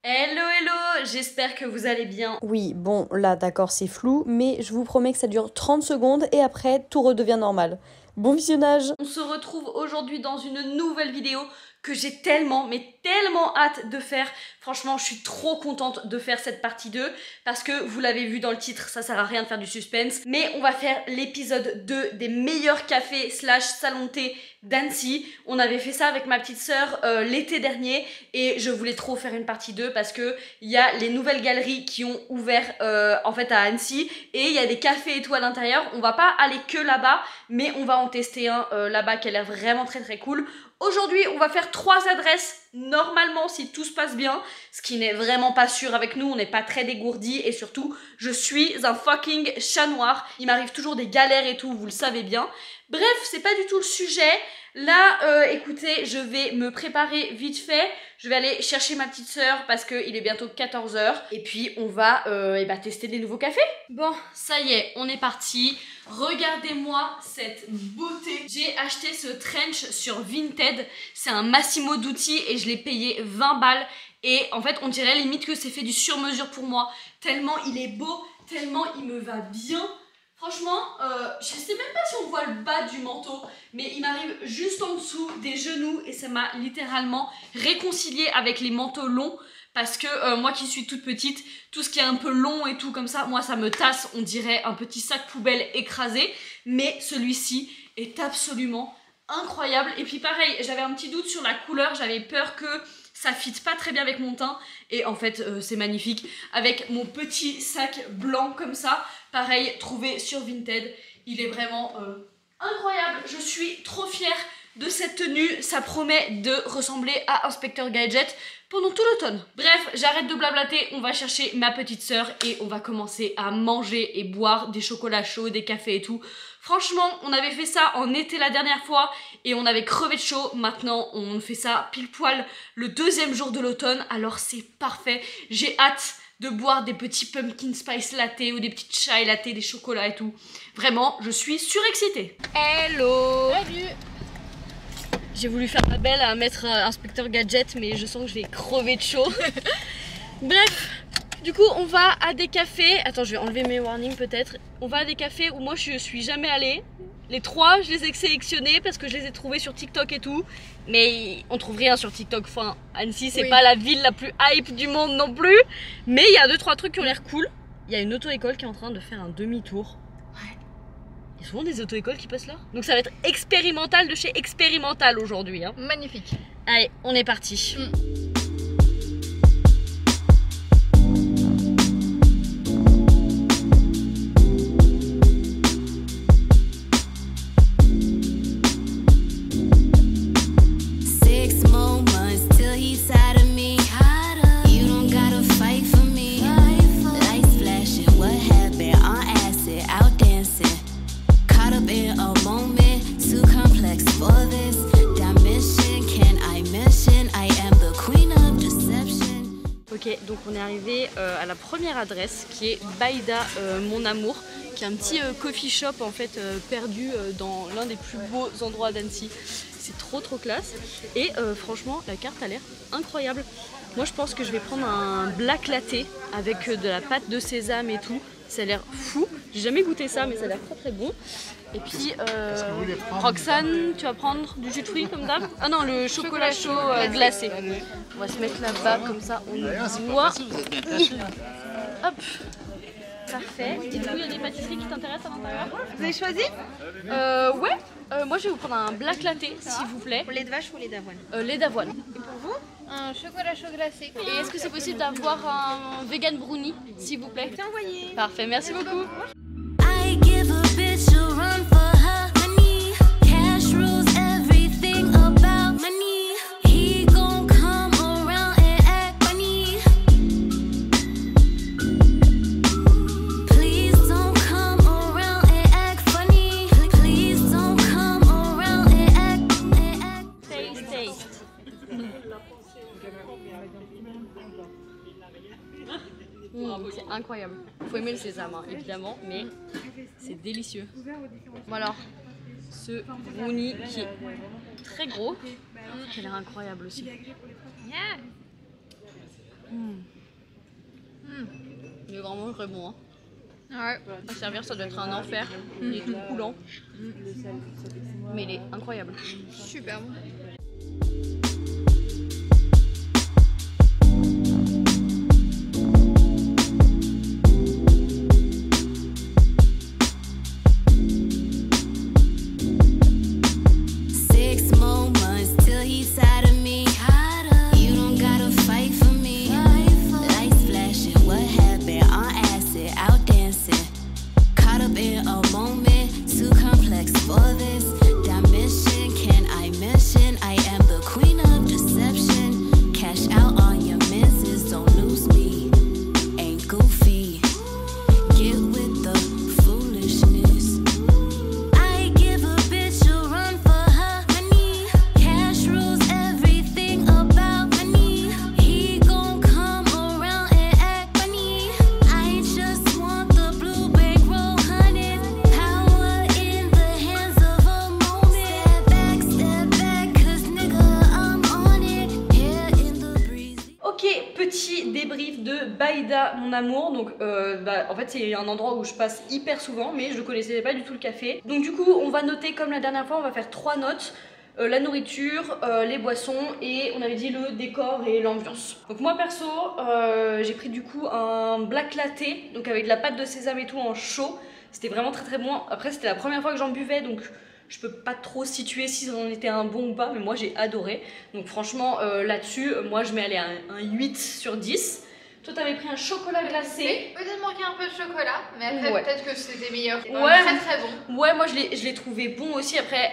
Hello hello, j'espère que vous allez bien. Oui, bon, là d'accord c'est flou, mais je vous promets que ça dure 30 secondes et après tout redevient normal. Bon visionnage! On se retrouve aujourd'hui dans une nouvelle vidéo que j'ai tellement, mais tellement hâte de faire. Franchement, je suis trop contente de faire cette partie 2 parce que vous l'avez vu dans le titre, ça sert à rien de faire du suspense. Mais on va faire l'épisode 2 des meilleurs cafés slash salons de thé d'Annecy. On avait fait ça avec ma petite sœur l'été dernier et je voulais trop faire une partie 2 parce que il y a les nouvelles galeries qui ont ouvert en fait à Annecy et il y a des cafés et tout à l'intérieur. On va pas aller que là-bas, mais on va en tester un là-bas qui a l'air vraiment très très cool. Aujourd'hui, on va faire 3 adresses, normalement si tout se passe bien, ce qui n'est vraiment pas sûr avec nous, on n'est pas très dégourdi et surtout, je suis un fucking chat noir. Il m'arrive toujours des galères et tout, vous le savez bien. Bref, c'est pas du tout le sujet. Là, écoutez, je vais me préparer vite fait. Je vais aller chercher ma petite sœur parce qu'il est bientôt 14 h. Et puis, on va tester des nouveaux cafés. Bon, ça y est, on est parti. Regardez-moi cette beauté. J'ai acheté ce trench sur Vinted. C'est un Massimo Dutti et je l'ai payé 20 balles. Et en fait, on dirait limite que c'est fait du sur-mesure pour moi. Tellement il est beau, tellement il me va bien. Franchement, je sais même pas si on voit le bas du manteau, mais il m'arrive juste en dessous des genoux et ça m'a littéralement réconcilié avec les manteaux longs parce que moi qui suis toute petite, tout ce qui est un peu long et tout comme ça, moi ça me tasse, on dirait un petit sac poubelle écrasé, mais celui-ci est absolument incroyable. Et puis pareil, j'avais un petit doute sur la couleur, j'avais peur que ça fit pas très bien avec mon teint et en fait c'est magnifique avec mon petit sac blanc comme ça, pareil trouvé sur Vinted, il est vraiment incroyable. Je suis trop fière de cette tenue, ça promet de ressembler à Inspecteur Gadget pendant tout l'automne. Bref, j'arrête de blablater, on va chercher ma petite sœur et on va commencer à manger et boire des chocolats chauds, des cafés et tout. Franchement, on avait fait ça en été la dernière fois et on avait crevé de chaud. Maintenant, on fait ça pile poil le 2e jour de l'automne. Alors c'est parfait. J'ai hâte de boire des petits pumpkin spice latte ou des petites chai latte, des chocolats et tout. Vraiment, je suis surexcitée. Hello! Salut! J'ai voulu faire ma belle à mettre Inspecteur Gadget, mais je sens que je vais crever de chaud. Bref, du coup, on va à des cafés. Attends, je vais enlever mes warnings peut-être. On va à des cafés où moi je suis jamais allée. Les 3, je les ai sélectionnés parce que je les ai trouvés sur TikTok et tout. Mais on trouve rien sur TikTok. Enfin, Annecy, c'est pas la ville la plus hype du monde non plus. Mais il y a 2-3 trucs qui ont l'air cool. Il y a une auto-école qui est en train de faire un demi-tour. Il y a souvent des auto-écoles qui passent là. Donc ça va être expérimental de chez expérimental aujourd'hui. Hein. Magnifique. Allez, on est parti. Ok, donc on est arrivé à la première adresse qui est Baïda Mon Amour, qui est un petit coffee shop en fait perdu dans l'un des plus beaux endroits d'Annecy. C'est trop classe et franchement la carte a l'air incroyable. Moi je pense que je vais prendre un black latte avec de la pâte de sésame et tout. Ça a l'air fou, j'ai jamais goûté ça mais ça a l'air très bon. Et puis Roxane, tu vas prendre du jus de fruits comme d'hab? Ah non, le chocolat chaud glacé. On va se mettre là-bas comme ça on voit. Hop, parfait. Et du coup il y a des pâtisseries qui t'intéressent à l'intérieur? Vous avez choisi? Ouais, moi je vais vous prendre un black latte s'il vous plaît. Pour lait de vache ou lait d'avoine? Lait d'avoine. Et pour vous? Un chocolat chaud glacé. Et est-ce que c'est possible d'avoir un vegan brownie s'il vous plaît? C'est envoyé. Parfait, merci beaucoup. C'est incroyable. Il faut aimer le sésame hein, évidemment, mais c'est délicieux. Bon alors, ce brownie qui est très gros, qui a l'air incroyable aussi. est vraiment très bon. Hein. Ouais. À servir, ça doit être un enfer. Il est tout coulant. Mais il est incroyable. Super bon. Débrief de Baïda, mon amour. Donc en fait c'est un endroit où je passe hyper souvent, mais je connaissais pas du tout le café. Donc du coup on va noter comme la dernière fois, on va faire 3 notes. La nourriture, les boissons et on avait dit le décor et l'ambiance. Donc moi perso j'ai pris du coup un black latte, donc avec de la pâte de sésame et tout en chaud. C'était vraiment très très bon. Après c'était la première fois que j'en buvais, donc je peux pas trop situer si on était un bon ou pas, mais moi j'ai adoré. Donc franchement là-dessus, moi je mets aller un 8 sur 10. Toi t'avais pris un chocolat glacé. Peut-être manqué un peu de chocolat, mais après ouais. Peut-être que c'était meilleur. Ouais, très très bon. Ouais, moi je l'ai trouvé bon aussi. Après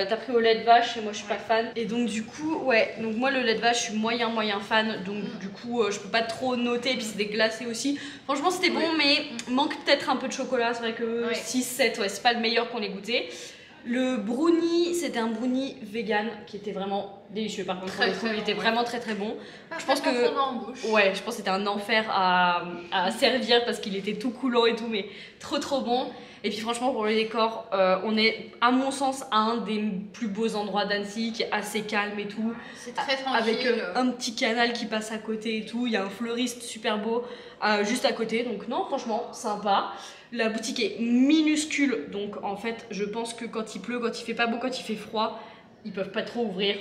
t'as pris au lait de vache et moi je suis pas fan. Et donc du coup, ouais, donc moi le lait de vache je suis moyen fan. Donc du coup je peux pas trop noter. Et puis c'est des glacés aussi. Franchement c'était bon, mais manque peut-être un peu de chocolat. C'est vrai que 6-7, ouais, c'est pas le meilleur qu'on ait goûté. Le brownie, c'était un brownie vegan qui était vraiment délicieux. Par contre, il était vraiment très très bon. Je pense que ouais, je pense que c'était un enfer à servir parce qu'il était tout coulant et tout, mais trop bon. Et puis franchement pour le décor, on est à mon sens à un des plus beaux endroits d'Annecy qui est assez calme et tout. C'est très tranquille. Avec un petit canal qui passe à côté et tout. Il y a un fleuriste super beau juste à côté. Donc non, franchement sympa. La boutique est minuscule, donc en fait je pense que quand il pleut, quand il fait pas beau, quand il fait froid, ils peuvent pas trop ouvrir.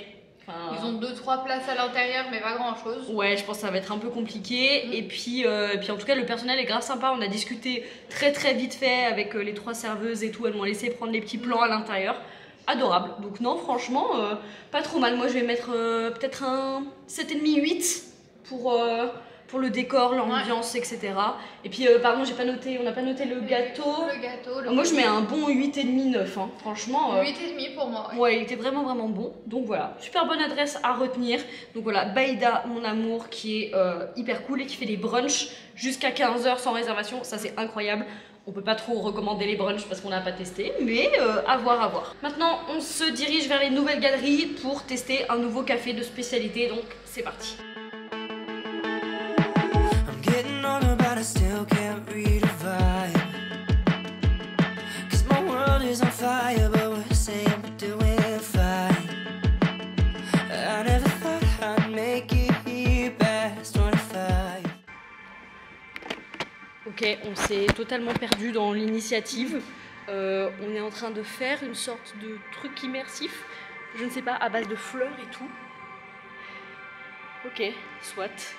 Enfin, ils ont 2-3 places à l'intérieur, mais pas grand chose. Ouais, je pense que ça va être un peu compliqué. Et puis en tout cas le personnel est grave sympa. On a discuté très vite fait avec les 3 serveuses et tout. Elles m'ont laissé prendre les petits plans à l'intérieur. Adorable. Donc non, franchement pas trop mal. Moi je vais mettre peut-être un 7,5-8 pour le décor, l'ambiance, etc. Et puis pardon, j'ai pas noté, on n'a pas noté le gâteau. Moi je mets un bon 8,5-9 hein. Franchement 8,5 pour moi. Ouais, il était vraiment bon. Donc voilà, super bonne adresse à retenir. Donc voilà, Baïda, mon amour, qui est hyper cool et qui fait des brunchs jusqu'à 15 h sans réservation. Ça c'est incroyable. On peut pas trop recommander les brunchs parce qu'on n'a pas testé, mais à voir. Maintenant, on se dirige vers les nouvelles galeries pour tester un nouveau café de spécialité. Donc c'est parti. I still can't read a vibe, 'cause my world is on fire, but we're saying we're doing fine. I never thought I'd make it here past 25. Ok, on s'est totalement perdu dans l'initiative. On est en train de faire une sorte de truc immersif, je ne sais pas, à base de fleurs et tout. Ok, soit.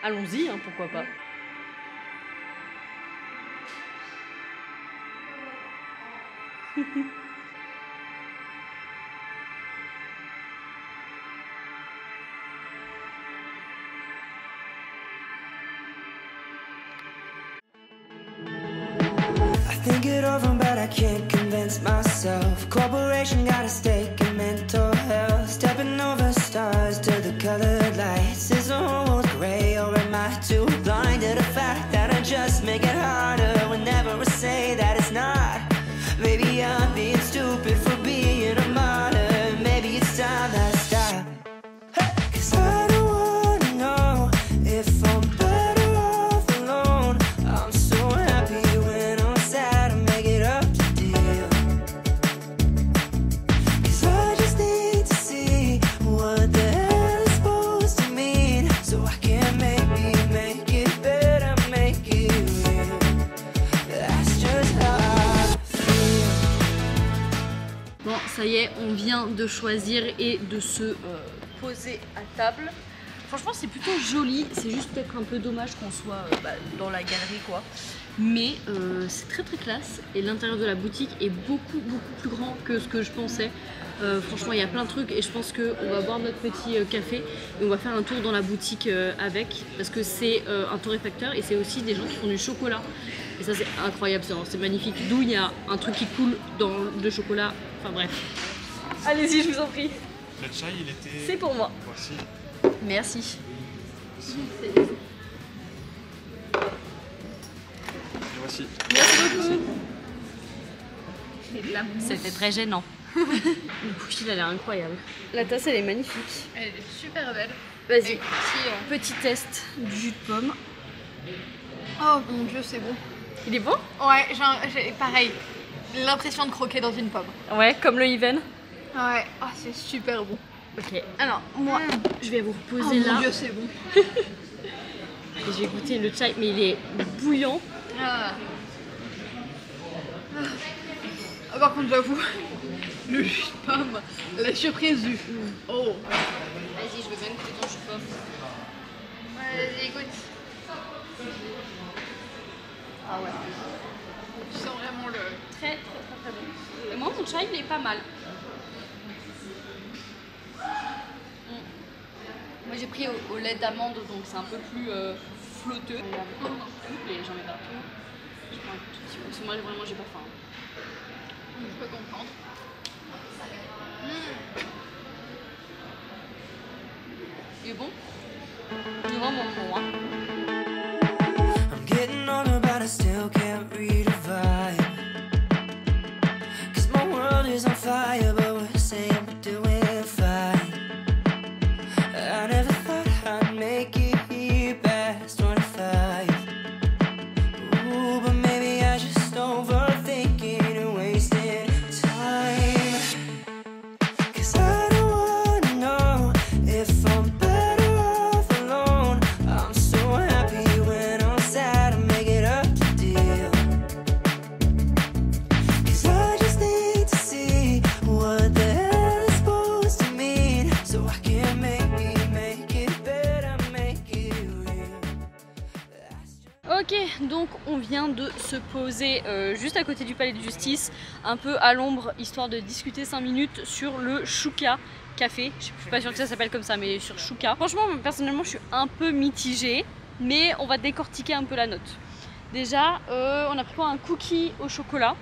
Allons-y, hein, pourquoi pas. I think it over, but I can't convince myself. Corporation got a stake in mental health. Stepping over stars to the colored lights. Is the whole world gray, or am I too blind to the fact that I just make it harder whenever I say that it's not? Maybe I'm being stupid for being a martyr. Maybe it's time that I stop. 'Cause I don't wanna know if I'm better off alone. I'm so happy when I'm sad, I make it up to deal. 'Cause vient de choisir et de se poser à table. Franchement c'est plutôt joli, c'est juste peut-être un peu dommage qu'on soit dans la galerie quoi. Mais c'est très classe et l'intérieur de la boutique est beaucoup plus grand que ce que je pensais. Franchement il y a plein de trucs et je pense qu'on va boire notre petit café et on va faire un tour dans la boutique avec, parce que c'est un torréfacteur et c'est aussi des gens qui font du chocolat et ça c'est incroyable, c'est magnifique. D'où il y a un truc qui coule dans le chocolat, enfin bref. Allez-y, je vous en prie. Le chai il était... C'est pour moi. Voici. Merci. Et voici. Merci beaucoup. C'était très gênant. Le couchil elle est incroyable. La tasse elle est magnifique. Elle est super belle. Vas-y. Et Petit test du jus de pomme. oh mon dieu, c'est bon. Il est bon? Ouais, j'ai pareil. L'impression de croquer dans une pomme. Ouais, comme le Even. Ouais, oh, c'est super bon. Ok, alors moi je vais vous Oh reposer là mon dieu, c'est bon. et je vais goûter le chai, mais il est bouillant. Ah. Ah, par contre, j'avoue, le jus de pomme, la surprise du. Oh. Vas-y, je veux bien goûter ton jus de pomme. Vas-y, écoute. Ah ouais. Tu sens vraiment le. Très bon. Et moi mon chai il est pas mal. Moi j'ai pris au lait d'amande donc c'est un peu plus flotteux. Et j'en ai partout. Je prends un tout petit peu parce que moi vraiment j'ai pas faim. Je peux comprendre. Il est bon? Il est vraiment bon hein. I'm getting older, but I still can't read a vibe. 'Cause my world is on fire, but we're saying we're doing fine. I never thought I'd make it here past 25. Ooh, but maybe I just overthinking and wasting time. 'Cause I don't wanna know if I'm better off alone. I'm so happy when I'm sad and make it up to deal. 'Cause I just need to see what the hell it's supposed to mean, so I can make it better, make it real. Ok, donc on vient de se poser juste à côté du palais de justice, un peu à l'ombre, histoire de discuter 5 minutes sur le Chouka Café. Je suis pas sûre que ça s'appelle comme ça, mais sur Chouka. Franchement, personnellement, je suis un peu mitigée, mais on va décortiquer un peu la note. Déjà, on a pris un cookie au chocolat,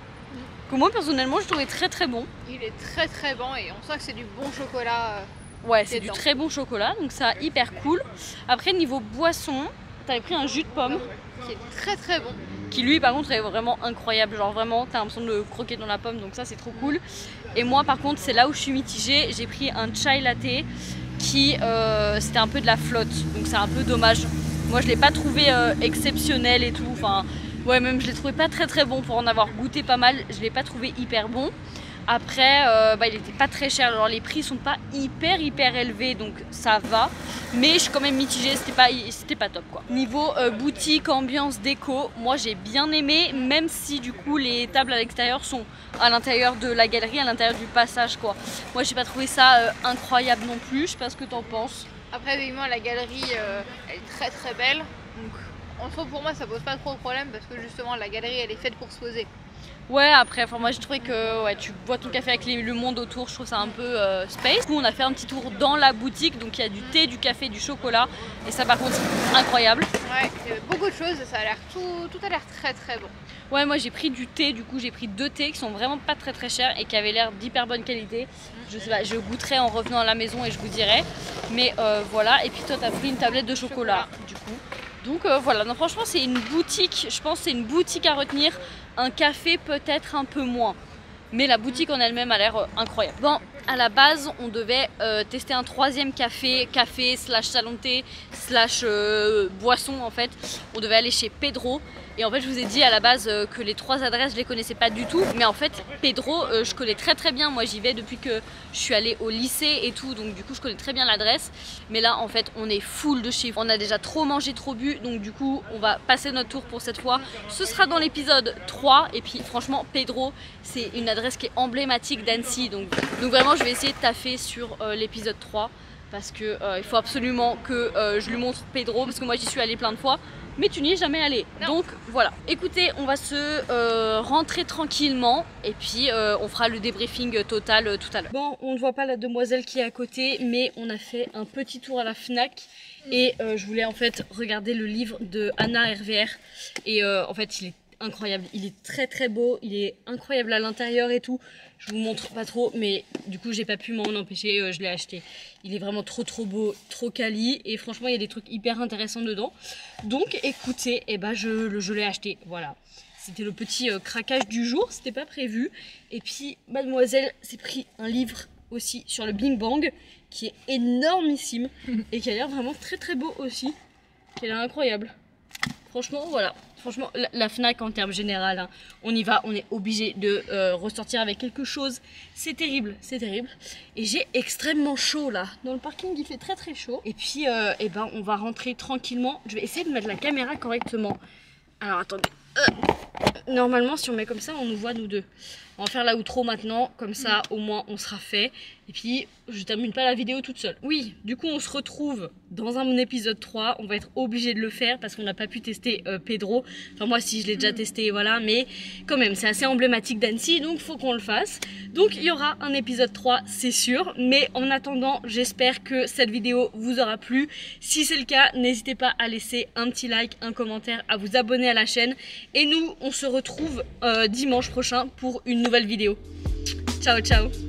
que moi personnellement, je trouvais très bon. Il est très bon et on sent que c'est du bon chocolat. Ouais, c'est du dedans. très bon chocolat, donc ça hyper cool. Après, niveau boisson, t'avais pris un jus de pomme. Qui est très bon. Qui lui par contre est vraiment incroyable, genre vraiment t'as l'impression de croquer dans la pomme, donc ça c'est trop cool. Et moi par contre c'est là où je suis mitigée, j'ai pris un chai latte qui c'était un peu de la flotte, donc c'est un peu dommage. Moi je l'ai pas trouvé exceptionnel et tout, enfin ouais, même je l'ai trouvé pas très bon pour en avoir goûté pas mal, je l'ai pas trouvé hyper bon. Après, il était pas très cher, alors les prix sont pas hyper élevés, donc ça va. Mais je suis quand même mitigée, c'était pas top quoi. Niveau boutique, ambiance, déco, moi j'ai bien aimé, même si du coup les tables à l'extérieur sont à l'intérieur de la galerie, à l'intérieur du passage quoi. Moi j'ai pas trouvé ça incroyable non plus, je sais pas ce que t'en penses. Après, évidemment, la galerie elle est très belle. Donc, en soi, pour moi, ça pose pas trop de problème parce que justement, la galerie elle est faite pour se poser. Ouais, après, moi j'ai trouvé que ouais, tu bois ton café avec le monde autour, je trouve ça un peu space. Du coup, on a fait un petit tour dans la boutique, donc il y a du thé, du café, du chocolat, et ça par contre c'est incroyable. Ouais, beaucoup de choses, ça a l'air tout a l'air très bon. Ouais, moi j'ai pris du thé, du coup j'ai pris 2 thés qui sont vraiment pas très chers et qui avaient l'air d'hyper bonne qualité. Je sais pas, je goûterai en revenant à la maison et je vous dirai. Mais voilà, et puis toi t'as pris une tablette de chocolat du coup. Donc voilà, non, franchement c'est une boutique, je pense que c'est une boutique à retenir. Un café peut-être un peu moins, mais la boutique en elle-même a l'air incroyable. Bon, à la base on devait tester un 3e café slash salon de thé slash boisson en fait. On devait aller chez Pedro. Et en fait je vous ai dit à la base que les 3 adresses je les connaissais pas du tout. Mais en fait Pedro je connais très bien. Moi j'y vais depuis que je suis allée au lycée et tout. Donc du coup je connais très bien l'adresse. Mais là en fait on est full de chiffres. On a déjà trop mangé, trop bu. Donc du coup on va passer notre tour pour cette fois. Ce sera dans l'épisode 3. Et puis franchement Pedro c'est une adresse qui est emblématique d'Annecy. Donc vraiment je vais essayer de taffer sur l'épisode 3 parce que il faut absolument que je lui montre Pedro parce que moi j'y suis allée plein de fois. Mais tu n'y es jamais allé. Non. Donc voilà. Écoutez, on va se rentrer tranquillement et puis on fera le débriefing total tout à l'heure. Bon, on ne voit pas la demoiselle qui est à côté, mais on a fait un petit tour à la Fnac et je voulais en fait regarder le livre de Anna RVR et en fait il est incroyable, il est très très beau, il est incroyable à l'intérieur et tout. Je vous montre pas trop, mais du coup j'ai pas pu m'en empêcher, je l'ai acheté. Il est vraiment trop beau, trop quali et franchement il y a des trucs hyper intéressants dedans. Donc écoutez, eh ben, je l'ai acheté, voilà. C'était le petit craquage du jour, c'était pas prévu. Et puis mademoiselle s'est pris un livre aussi sur le Bing Bang qui est énormissime et qui a l'air vraiment très beau aussi, qui a l'air incroyable. Franchement, voilà. Franchement, la Fnac en termes général, hein, on y va, on est obligé de ressortir avec quelque chose. C'est terrible, c'est terrible. Et j'ai extrêmement chaud là. Dans le parking, il fait très chaud. Et puis, eh ben, on va rentrer tranquillement. Je vais essayer de mettre la caméra correctement. Alors, attendez. Normalement, si on met comme ça, on nous voit nous deux. On va faire la outro maintenant, comme ça au moins on sera fait. Et puis je termine pas la vidéo toute seule. Oui, du coup on se retrouve dans un épisode 3. On va être obligé de le faire parce qu'on n'a pas pu tester Pedro. Enfin moi si je l'ai déjà testé, voilà. Mais quand même c'est assez emblématique d'Annecy, donc faut qu'on le fasse. Donc il y aura un épisode 3, c'est sûr. Mais en attendant, j'espère que cette vidéo vous aura plu. Si c'est le cas, n'hésitez pas à laisser un petit like, un commentaire, à vous abonner à la chaîne. Et nous, on se retrouve dimanche prochain pour une nouvelle vidéo. Ciao ciao.